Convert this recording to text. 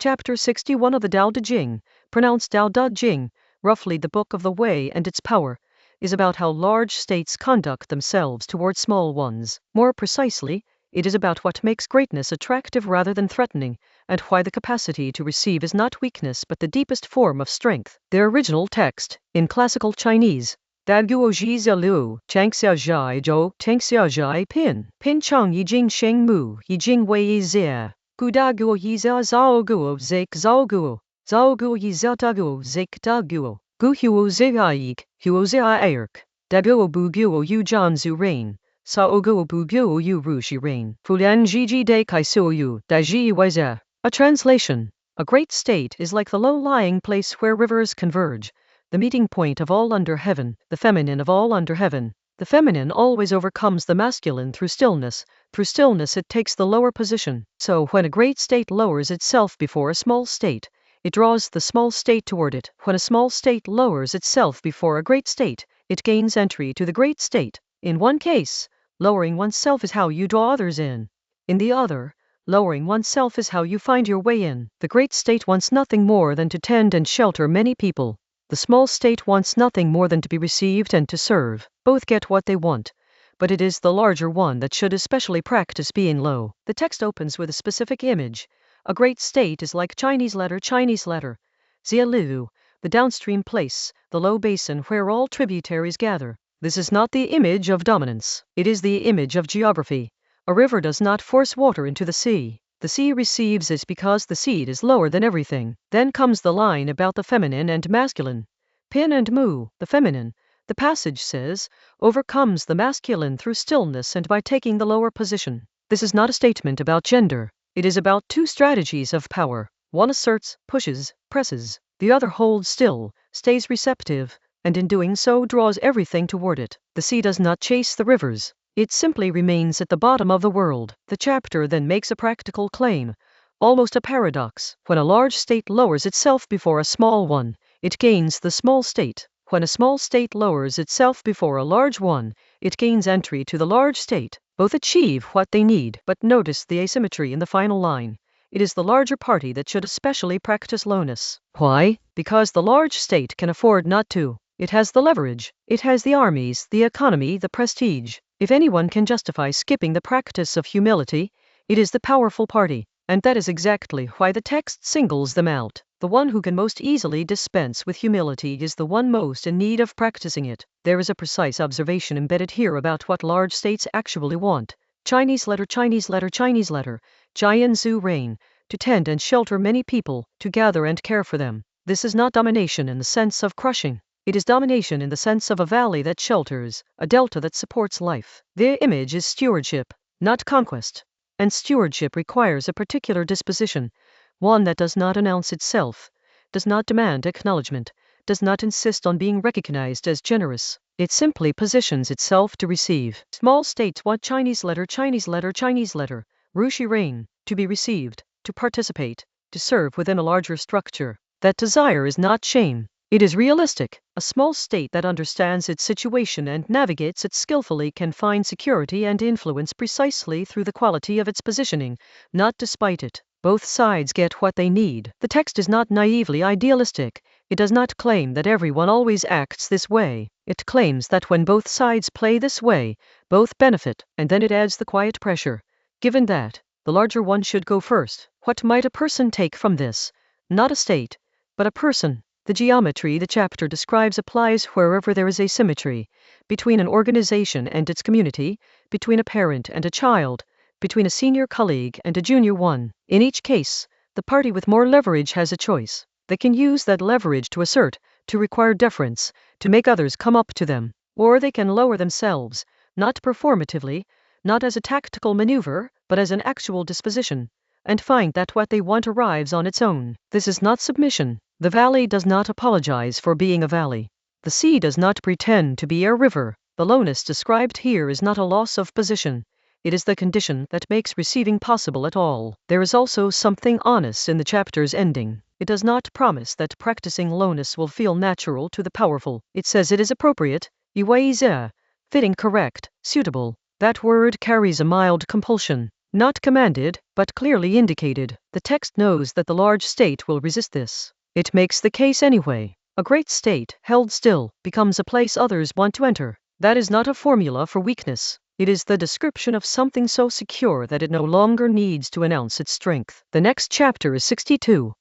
Chapter 61 of the Dao De Jing, pronounced Dao De Jing, roughly the Book of the Way and its power, is about how large states conduct themselves towards small ones. More precisely, it is about what makes greatness attractive rather than threatening, and why the capacity to receive is not weakness but the deepest form of strength. Their original text, in classical Chinese, Da guo ji zhe liu, tiānxià zhai zhou, tiānxià zhai pin, pin chang yi jing shèng mu, yi jing wei yi zhe. Gu da guo yi zhe zhao guo zek zhao guo yi zhe da guo zek da guo. Gu huo zhe aik, huo zhe airk. Da guo bu guo yu jiān zu rain. Sao guo bu guo yu ru shi rain. Fulian ji ji de kai suo yu, da ji wei zhe. A translation. A great state is like the low-lying place where rivers converge, the meeting point of all under heaven, the feminine of all under heaven. The feminine always overcomes the masculine through stillness. Through stillness it takes the lower position. So when a great state lowers itself before a small state, it draws the small state toward it. When a small state lowers itself before a great state, it gains entry to the great state. In one case, lowering oneself is how you draw others in. In the other, lowering oneself is how you find your way in. The great state wants nothing more than to tend and shelter many people. The small state wants nothing more than to be received and to serve. Both get what they want, but it is the larger one that should especially practice being low. The text opens with a specific image. A great state is like Chinese letter, Zialiu, the downstream place, the low basin where all tributaries gather. This is not the image of dominance. It is the image of geography. A river does not force water into the sea. The sea receives it because the seed is lower than everything. Then comes the line about the feminine and masculine. Pin and mu, the feminine, the passage says, overcomes the masculine through stillness and by taking the lower position. This is not a statement about gender. It is about two strategies of power. One asserts, pushes, presses. The other holds still, stays receptive, and in doing so draws everything toward it. The sea does not chase the rivers. It simply remains at the bottom of the world. The chapter then makes a practical claim, almost a paradox. When a large state lowers itself before a small one, it gains the small state. When a small state lowers itself before a large one, it gains entry to the large state. Both achieve what they need, but notice the asymmetry in the final line. It is the larger party that should especially practice lowness. Why? Because the large state can afford not to. It has the leverage. It has the armies, the economy, the prestige. If anyone can justify skipping the practice of humility, it is the powerful party, and that is exactly why the text singles them out. The one who can most easily dispense with humility is the one most in need of practicing it. There is a precise observation embedded here about what large states actually want. Chinese letter, jiān zu rain, to tend and shelter many people, to gather and care for them. This is not domination in the sense of crushing. It is domination in the sense of a valley that shelters, a delta that supports life. Their image is stewardship, not conquest. And stewardship requires a particular disposition, one that does not announce itself, does not demand acknowledgement, does not insist on being recognized as generous. It simply positions itself to receive. Small states want Chinese letter, ru shi rain, to be received, to participate, to serve within a larger structure. That desire is not shame. It is realistic. A small state that understands its situation and navigates it skillfully can find security and influence precisely through the quality of its positioning, not despite it. Both sides get what they need. The text is not naively idealistic. It does not claim that everyone always acts this way. It claims that when both sides play this way, both benefit, and then it adds the quiet pressure. Given that, the larger one should go first. What might a person take from this? Not a state, but a person. The geometry the chapter describes applies wherever there is asymmetry, between an organization and its community, between a parent and a child, between a senior colleague and a junior one. In each case, the party with more leverage has a choice. They can use that leverage to assert, to require deference, to make others come up to them. Or they can lower themselves, not performatively, not as a tactical maneuver, but as an actual disposition, and find that what they want arrives on its own. This is not submission. The valley does not apologize for being a valley. The sea does not pretend to be a river. The lowness described here is not a loss of position. It is the condition that makes receiving possible at all. There is also something honest in the chapter's ending. It does not promise that practicing lowness will feel natural to the powerful. It says it is appropriate, fitting, correct, suitable. That word carries a mild compulsion. Not commanded, but clearly indicated. The text knows that the large state will resist this. It makes the case anyway. A great state, held still, becomes a place others want to enter. That is not a formula for weakness. It is the description of something so secure that it no longer needs to announce its strength. The next chapter is 62.